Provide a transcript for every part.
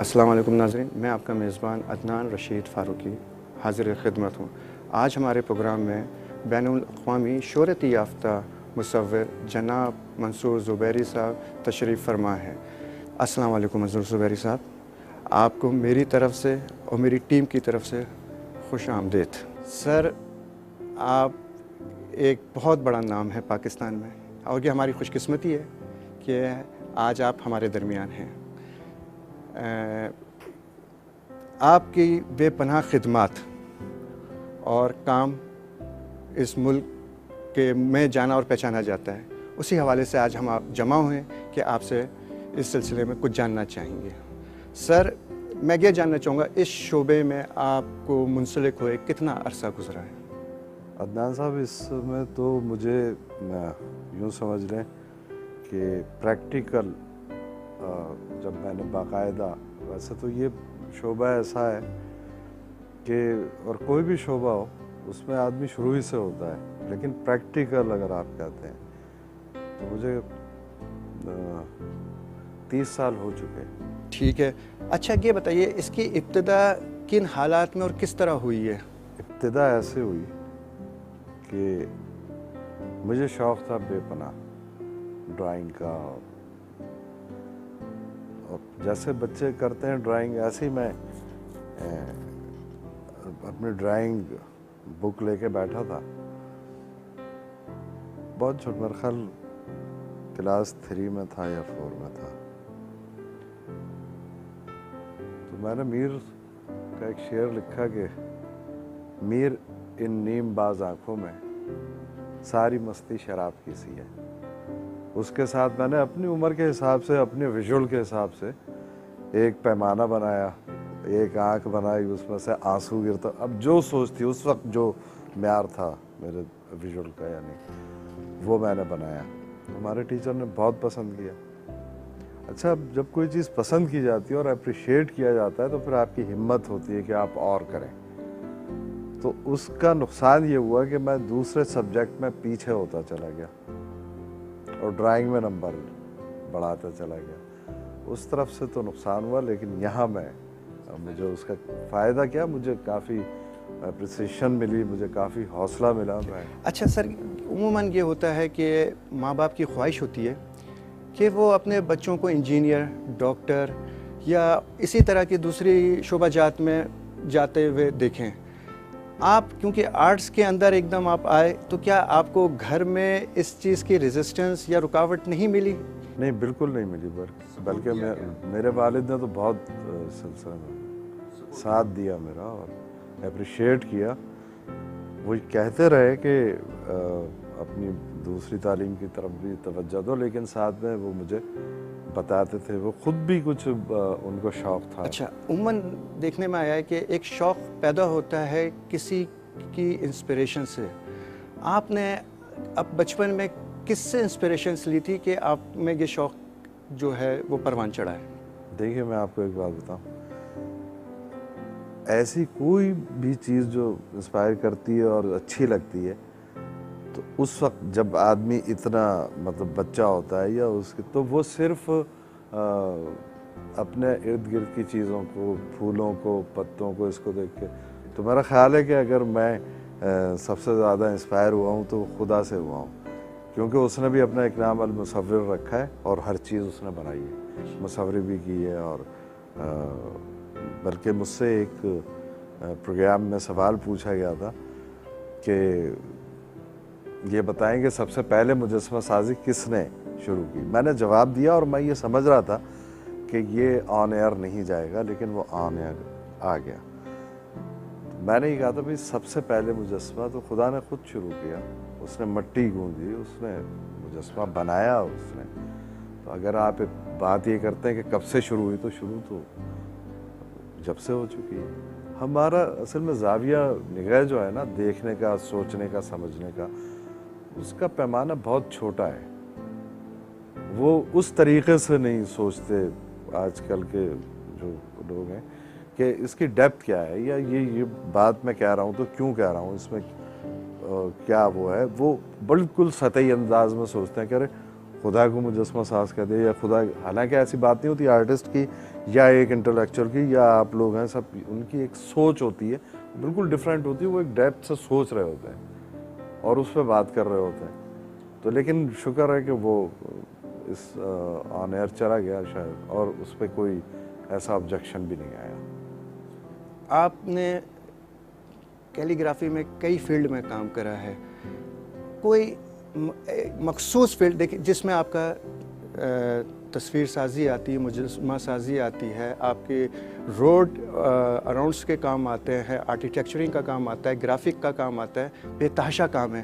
अस्सलाम वालेकुम नाज़रीन, मैं आपका मेज़बान अदनान रशीद फ़ारूकी हाज़िर ख़िदमत हूँ। आज हमारे प्रोग्राम में बैनुल अक़वामी शोहरत याफ़्ता मुसव्विर जनाब मंसूर ज़ुबैरी साहब तशरीफ़ फ़रमा है। अस्सलाम वालेकुम मंसूर ज़ुबैरी साहब, आपको मेरी तरफ़ से और मेरी टीम की तरफ़ से खुश आमदीद। सर, आप एक बहुत बड़ा नाम है पाकिस्तान में और ये हमारी खुशकिस्मती है कि आज आप हमारे दरमियान हैं। आपकी बेपनाह खिदमात और काम इस मुल्क के में जाना और पहचाना जाता है। उसी हवाले से आज हम आप जमा हुए हैं कि आपसे इस सिलसिले में कुछ जानना चाहेंगे। सर, मैं ये जानना चाहूँगा, इस शोबे में आपको मुंसलिक हुए कितना अरसा गुजरा है? अदनान साहब, इसमें तो मुझे यूँ समझ लें कि प्रैक्टिकल जब मैंने बाकायदा, वैसे तो ये शोबा ऐसा है कि और कोई भी शोबा हो उसमें आदमी शुरू ही से होता है, लेकिन प्रैक्टिकल अगर आप कहते हैं तो मुझे 30 साल हो चुके हैं। ठीक है। अच्छा, ये बताइए, इसकी इब्तिदा किन हालात में और किस तरह हुई है? इब्तिदा ऐसे हुई कि मुझे शौक़ था बेपनाह ड्राइंग का, और जैसे बच्चे करते हैं ड्राइंग, ऐसे ही मैं अपनी ड्राइंग बुक लेके बैठा था। बहुत छोटा, मेरे ख्याल क्लास 3 में था या 4 में था। तो मैंने मीर का एक शेर लिखा कि मीर इन नीम बाज आँखों में सारी मस्ती शराब की सी है। उसके साथ मैंने अपनी उम्र के हिसाब से, अपने विजुअल के हिसाब से एक पैमाना बनाया, एक आँख बनाई, उसमें से आंसू गिरता। अब जो सोच थी उस वक्त, जो म्यार था मेरे विजुअल का, यानी वो मैंने बनाया। हमारे टीचर ने बहुत पसंद किया। अच्छा, अब जब कोई चीज़ पसंद की जाती है और अप्रिशिएट किया जाता है तो फिर आपकी हिम्मत होती है कि आप और करें। तो उसका नुकसान ये हुआ कि मैं दूसरे सब्जेक्ट में पीछे होता चला गया और ड्राइंग में नंबर बढ़ाता चला गया। उस तरफ से तो नुकसान हुआ, लेकिन यहाँ मुझे उसका फ़ायदा क्या, मुझे काफ़ी अप्रिसिएशन मिली, मुझे काफ़ी हौसला मिला। अच्छा सर, उमूमन ये होता है कि माँ बाप की ख्वाहिश होती है कि वो अपने बच्चों को इंजीनियर, डॉक्टर या इसी तरह की दूसरी शोबाजात में जाते हुए देखें। आप क्योंकि आर्ट्स के अंदर एकदम आप आए, तो क्या आपको घर में इस चीज़ की रेजिस्टेंस या रुकावट नहीं मिली? नहीं, बिल्कुल नहीं मिली, बल्कि मेरे वालिद ने तो बहुत सिलसिले में साथ दिया मेरा और अप्रिशिएट किया। वो कहते रहे कि अपनी दूसरी तालीम की तरफ भी तवज्जो दो, लेकिन साथ में वो मुझे बताते थे, वो खुद भी कुछ उनको शौक़ था। अच्छा, उम्मन देखने में आया है कि एक शौक़ पैदा होता है किसी की इंस्पिरेशन से। आपने अब बचपन में किससे इंस्पिरेशंस ली थी कि आप में ये शौक़ जो है वो परवान चढ़ा है? देखिए, मैं आपको एक बात बताऊं, ऐसी कोई भी चीज़ जो इंस्पायर करती है और अच्छी लगती है, तो उस वक्त जब आदमी इतना मतलब बच्चा होता है या उसके, तो वो सिर्फ अपने इर्द गिर्द की चीज़ों को, फूलों को, पत्तों को, इसको देख के, तो मेरा ख़्याल है कि अगर मैं सबसे ज़्यादा इंस्पायर हुआ हूँ तो खुदा से हुआ हूँ, क्योंकि उसने भी अपना एक नाम अल मुसव्विर रखा है और हर चीज़ उसने बनाई है, मुसव्वरी भी की है। और बल्कि मुझसे एक प्रोग्राम में सवाल पूछा गया था कि ये बताएं कि सबसे पहले मुजस्समा साजी किसने शुरू की। मैंने जवाब दिया और मैं ये समझ रहा था कि ये ऑन एयर नहीं जाएगा, लेकिन वो ऑन एयर आ गया। मैंने ये कहा था, भाई सबसे पहले मुजस्समा तो खुदा ने खुद शुरू किया, उसने मिट्टी गूंदी, उसने मुजस्समा बनाया उसने। तो अगर आप बात ये करते हैं कि कब से शुरू हुई, तो शुरू तो जब से हो चुकी है। हमारा असल में ज़ाविया निगाह जो है ना, देखने का, सोचने का, समझने का, उसका पैमाना बहुत छोटा है। वो उस तरीक़े से नहीं सोचते आजकल के जो लोग हैं कि इसकी डेप्थ क्या है, या ये बात मैं कह रहा हूँ तो क्यों कह रहा हूँ, इसमें क्या वो है। वो बिल्कुल सतही अंदाज में सोचते हैं कि अरे खुदा को मुजस्मा साज कहते हैं या खुदा, हालांकि ऐसी बात नहीं होती आर्टिस्ट की या एक इंटेलेक्चुअल की या आप लोग हैं सब, उनकी एक सोच होती है बिल्कुल डिफरेंट होती है, वो एक डेप्थ से सोच रहे होते हैं और उस पर बात कर रहे होते हैं। तो लेकिन शुक्र है कि वो इस ऑन एयर चला गया शायद, और उस पर कोई ऐसा ऑब्जेक्शन भी नहीं आया। आपने कैलीग्राफी में कई फील्ड में काम करा है, कोई मखसूस फील्ड देखिए जिसमें आपका तस्वीर साजी आती है, मुजस्मा साजी आती है, आपके रोड अराउंड्स के काम आते हैं, आर्किटेक्चरिंग का काम आता है, ग्राफिक का काम आता है, बेतहाशा काम है।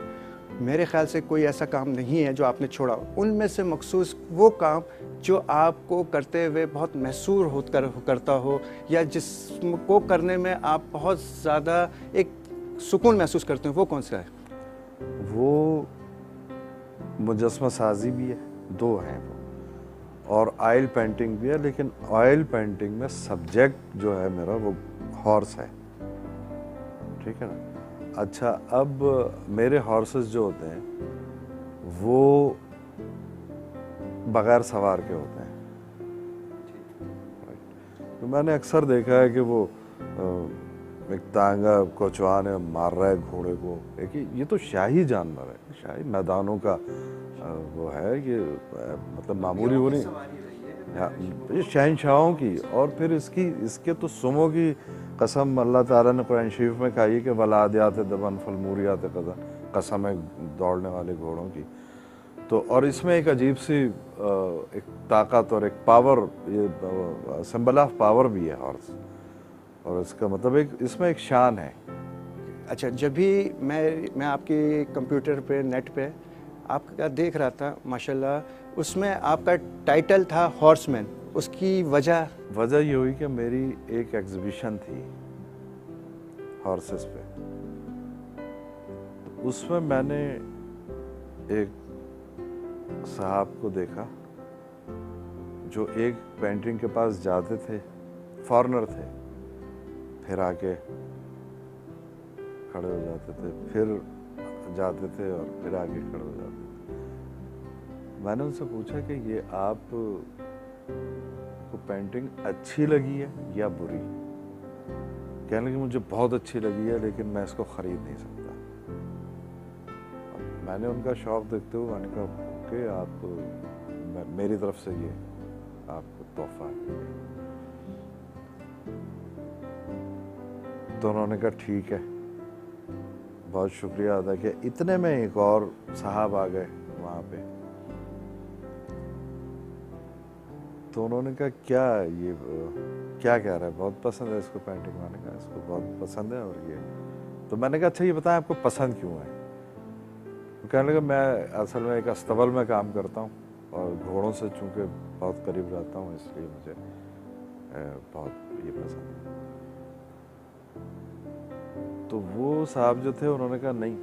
मेरे ख्याल से कोई ऐसा काम नहीं है जो आपने छोड़ा। उनमें से मखसूस वो काम जो आपको करते हुए बहुत महसूर करता हो, या जिसको करने में आप बहुत ज़्यादा एक सुकून महसूस करते हो, वो कौन सा है? वो मुजस्मा साजी भी है, दो हैं वो, और ऑयल पेंटिंग भी है। लेकिन ऑयल पेंटिंग में सब्जेक्ट जो है मेरा वो हॉर्स है, ठीक है ना। अच्छा, अब मेरे हॉर्सेस जो होते हैं वो बगैर सवार के होते हैं। तो मैंने अक्सर देखा है कि वो एक तांगा कोचवान है, मार रहा है घोड़े को। देखिए ये तो शाही जानवर है, शाही मैदानों का वो है, ये मतलब मामूली वो नहीं, ये शहनशाहों की। और फिर इसके तो सुमो की कसम अल्लाह ताला ने कुरान शरीफ में कही कि वलादियात दबन फलमूरियात कदन, कसम है दौड़ने वाले घोड़ों की। तो और इसमें एक अजीब सी एक ताकत और एक पावर, ये सिंबल ऑफ पावर भी है हॉर्स, और इसका मतलब एक इसमें एक शान है। अच्छा, जब भी मैं आपके कंप्यूटर पे नेट पे आपका देख रहा था माशाल्लाह, उसमें आपका टाइटल था हॉर्समैन, उसकी वजह ये हुई कि मेरी एक एग्जीबिशन थी हॉर्सेस पे, तो उसमें मैंने एक साहब को देखा जो एक पेंटिंग के पास जाते थे, फॉरेनर थे, फिर आके खड़े हो जाते थे, फिर जाते थे और फिर आगे खड़े हो जाते थे। मैंने उनसे पूछा कि ये आप को पेंटिंग अच्छी लगी है या बुरी? कहने लगे मुझे बहुत अच्छी लगी है, लेकिन मैं इसको खरीद नहीं सकता। मैंने उनका शौक देखते हुए मैंने कहा कि आप मेरी तरफ से ये आपको तोहफा है। तो उन्होंने कहा ठीक है, बहुत शुक्रिया अदा किया। इतने में एक और साहब आ गए वहाँ पे, तो उन्होंने कहा क्या कह रहा है, बहुत पसंद है इसको पेंटिंग। मैंने कहा इसको बहुत पसंद है। और ये तो मैंने कहा अच्छा ये बताएं आपको पसंद क्यों है? तो कहने लगा मैं असल में एक अस्तबल में काम करता हूँ और घोड़ों से चूँकि बहुत करीब रहता हूँ, इसलिए मुझे बहुत ये पसंद है। तो वो साहब जो थे उन्होंने कहा नहीं,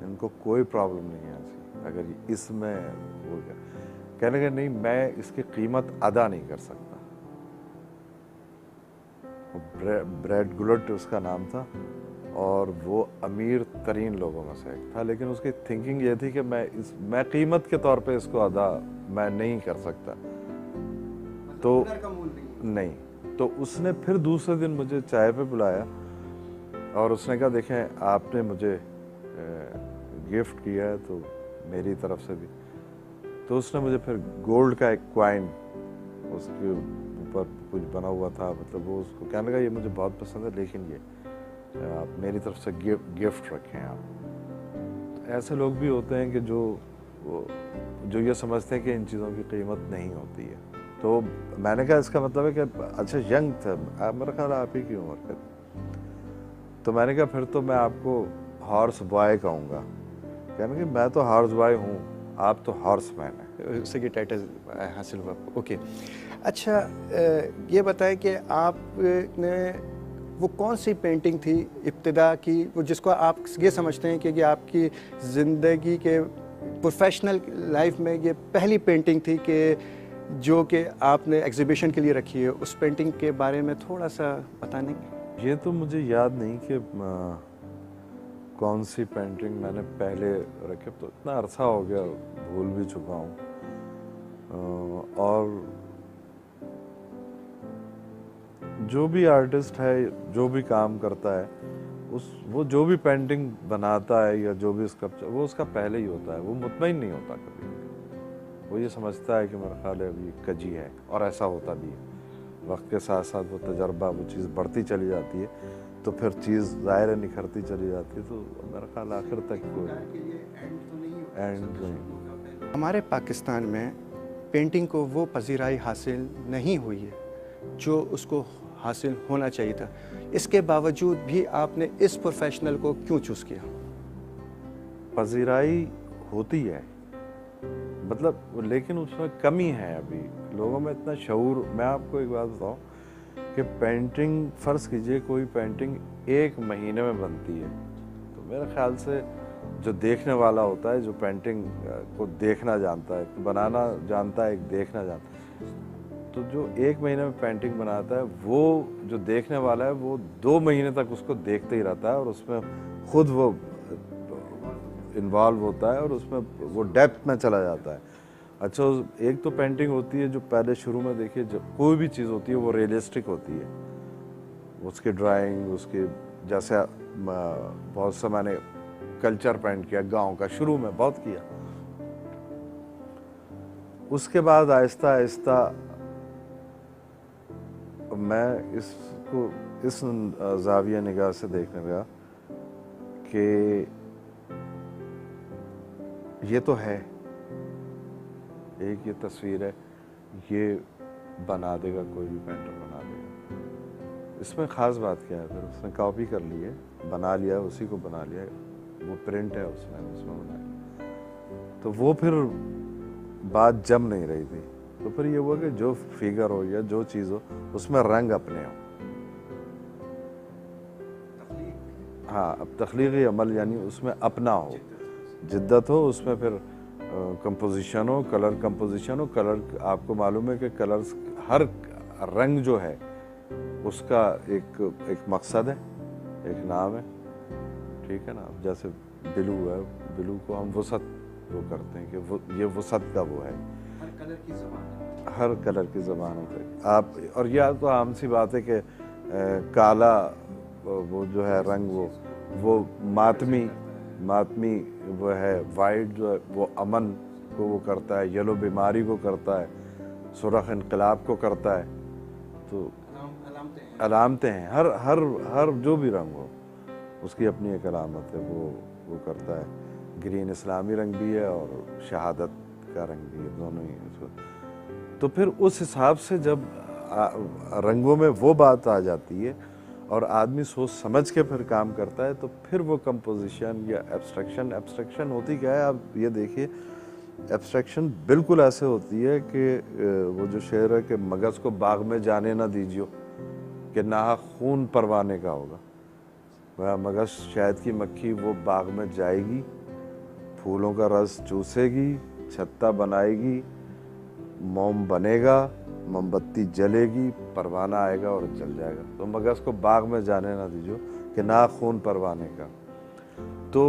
इनको कोई प्रॉब्लम नहीं है ऐसी, अगर इसमें वो क्या। कहने लगे नहीं, मैं इसकी कीमत अदा नहीं कर सकता। ब्रैड गुलट उसका नाम था और वो अमीर तरीन लोगों में से एक था, लेकिन उसकी थिंकिंग ये थी कि मैं कीमत के तौर पे इसको अदा मैं नहीं कर सकता। तो नहीं, तो उसने फिर दूसरे दिन मुझे चाय पे बुलाया और उसने कहा देखें आपने मुझे गिफ्ट किया है तो मेरी तरफ से भी। तो उसने मुझे फिर गोल्ड का एक क्वाइन, उसके ऊपर कुछ बना हुआ था, मतलब वो उसको कहने लगा ये मुझे बहुत पसंद है, लेकिन ये आप मेरी तरफ से गिफ्ट रखें आप। तो ऐसे लोग भी होते हैं कि जो ये समझते हैं कि इन चीज़ों की कीमत नहीं होती है। तो मैंने कहा इसका मतलब है कि अच्छा यंग था, मेरा ख्याल आप ही की उम्र का। तो मैंने कहा फिर तो मैं आपको हॉर्स बॉय कहूँगा। कहने कि मैं तो हॉर्स बॉय हूँ, आप तो हॉर्स मैन है। उससे ये टाइटल हासिल हुआ आपको। ओके, अच्छा ये बताएं कि आपने वो कौन सी पेंटिंग थी इब्तिदा की, वो जिसको आप ये समझते हैं कि आपकी ज़िंदगी के प्रोफेशनल लाइफ में ये पहली पेंटिंग थी कि जो कि आपने एग्जीबिशन के लिए रखी है, उस पेंटिंग के बारे में थोड़ा सा बताने? ये तो मुझे याद नहीं कि कौन सी पेंटिंग मैंने पहले रखे, तो इतना अरसा हो गया भूल भी चुका हूँ। और जो भी आर्टिस्ट है, जो भी काम करता है, वो जो भी पेंटिंग बनाता है या जो भी स्कल्पचर, वो उसका पहले ही होता है। वो मुतमईन नहीं होता कभी। वो ये समझता है कि मेरा ख्याल है अभी कजी है, और ऐसा होता भी है। वक्त के साथ साथ वो तजर्बा, वो चीज़ बढ़ती चली जाती है, तो फिर चीज़ ज़ाहिर है निखरती चली जाती है। तो मेरा ख्याल आखिर तक कोई एंड नहीं। हमारे पाकिस्तान में पेंटिंग को वो पजीराई हासिल नहीं हुई है जो उसको हासिल होना चाहिए था। इसके बावजूद भी आपने इस प्रोफेशनल को क्यों चूज़ किया? पजीराई होती है, मतलब, लेकिन उसमें कमी है अभी लोगों में इतना शऊर। मैं आपको एक बात बताऊं कि पेंटिंग, फ़र्ज़ कीजिए कोई पेंटिंग 1 महीने में बनती है, तो मेरे ख्याल से जो देखने वाला होता है, जो पेंटिंग को देखना जानता है, बनाना जानता है, देखना जानता है, तो जो 1 महीने में पेंटिंग बनाता है, वो जो देखने वाला है वो 2 महीने तक उसको देखते ही रहता है, और उसमें खुद वो इन्वॉल्व होता है, और उसमें वो डेप्थ में चला जाता है। अच्छा, एक तो पेंटिंग होती है जो पहले शुरू में देखिए, जब कोई भी चीज़ होती है वो रियलिस्टिक होती है, उसकी ड्राइंग, उसके जैसे बहुत सा मैंने कल्चर पेंट किया गांव का, शुरू में बहुत किया। उसके बाद आहिस्ता आहिस्ता मैं इसको इस ज़ाविया निगाह से देखने लगा कि ये तो है, एक ये तस्वीर है, ये बना देगा, कोई भी पेंटर बना देगा। इसमें ख़ास बात क्या है? फिर उसने कॉपी कर ली है, बना लिया, उसी को बना लिया, वो प्रिंट है उसमें बना लिया। तो वो फिर बात जम नहीं रही थी। तो फिर ये हुआ कि जो फिगर हो या जो चीज़ हो, उसमें रंग अपने हो। हाँ, अब तख्लीक़ी अमल यानी उसमें अपना हो, जिद्दत हो, उसमें फिर कंपोजिशन हो, कलर कंपोजिशन हो। कलर, आपको मालूम है कि कलर्स, हर रंग जो है उसका एक मकसद है, एक नाम है, ठीक है ना। जैसे ब्लू है, ब्लू को हम वसत वो करते हैं कि वो ये वसत का वो है। हर कलर की ज़बान होती है। आप, और यह तो आम सी बात है कि काला वो जो है रंग, वो मातमी वो है। वाइट जो है वो अमन को वो करता है, येलो बीमारी को करता है, सुरख इनकलाब को करता है। तो अलामतें हैं, हर जो भी रंग हो उसकी अपनी एक अलामत है, वो करता है। ग्रीन इस्लामी रंग भी है और शहादत का रंग भी है, दोनों ही है। तो फिर उस हिसाब से जब रंगों में वो बात आ जाती है और आदमी सोच समझ के फिर काम करता है, तो फिर वो कंपोजिशन या एब्स्ट्रक्शन होती क्या है? आप ये देखिए, एब्स्ट्रक्शन बिल्कुल ऐसे होती है कि वो जो शेर है कि मगज़ को बाग में जाने ना दीजियो कि नाहक खून परवाने का होगा। वह मगज़, शहद की मक्खी, वो बाग में जाएगी, फूलों का रस चूसेगी, छत्ता बनाएगी, मोम बनेगा, मोमबत्ती जलेगी, परवाना आएगा और जल जाएगा। तो मगज़ को बाग में जाने ना दीजिए कि ना खून परवाने का। तो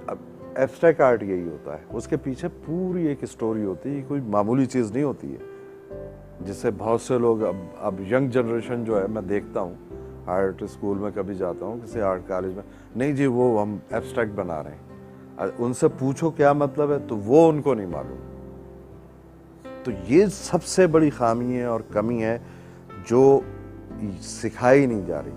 अब एब्स्ट्रैक्ट आर्ट यही होता है, उसके पीछे पूरी एक स्टोरी होती है, कोई मामूली चीज़ नहीं होती है। जिससे बहुत से लोग, अब यंग जनरेशन जो है, मैं देखता हूँ आर्ट स्कूल में कभी जाता हूँ, किसी आर्ट कॉलेज में, नहीं जी वो हम एब्स्ट्रैक्ट बना रहे हैं। उनसे पूछो क्या मतलब है, तो वो उनको नहीं मालूम। तो ये सबसे बड़ी खामी है और कमी है जो सिखाई नहीं जा रही।